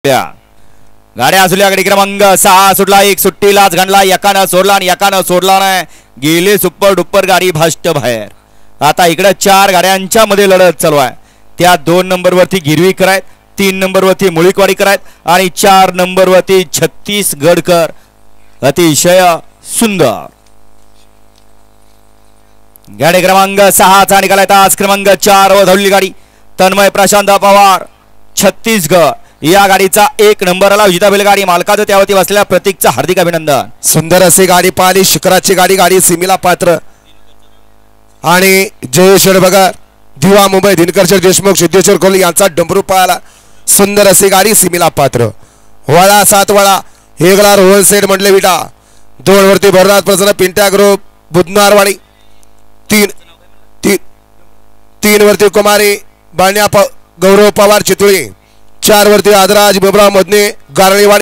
गाड्या असल्या गाडी क्रमांक 6 सुटला, एक सुट्टीलाच गणला, एकानं सोडला आणि एकानं सोडला नाही, गेले सुपर डुपर गाडी भाष्ट बाहेर. आता इकडे 4 गाड्यांच्या मध्ये लढत चालू आहे. त्या 2 नंबर वरती गिरवी करायत, 3 नंबर वरती मुळीकवाडी करायत आणि 4 नंबर वरती छत्तीसगडकर. अतिशय सुंदर गाडी क्रमांक 6 चा निकाल आहे. आज क्रमांक 4 वर धावलेली गाडी तन्मय प्रशांत पवार छत्तीसगड या गाडीचा 1 नंबरला विजेता बैलगाडी मालकाचं त्यावरती बसलेल्या प्रतीकचं हार्दिक अभिनंदन. सुंदर अशी गाडी पाहिली, शिखराची गाडी, गाडी सीमेला पात्र आणि जयेश्वर बगर दिवा मुंबई दिनकरचर देशमुख सिद्धेश्वर कोहली यांचा डमरू पळाला. सुंदर अशी गाडी सीमेला पात्र. वळा 7 वळा हेगला रोहन सेठ म्हटले विटा, 2 वरती भरनाथ प्रसन्न पिंट्या ग्रुप बुधनारवाडी, 3 वरती कुमारी बाण्या गौरव पवार चितुळी, 4 वरती आदराज बिबराव मधने गारळीवाडी.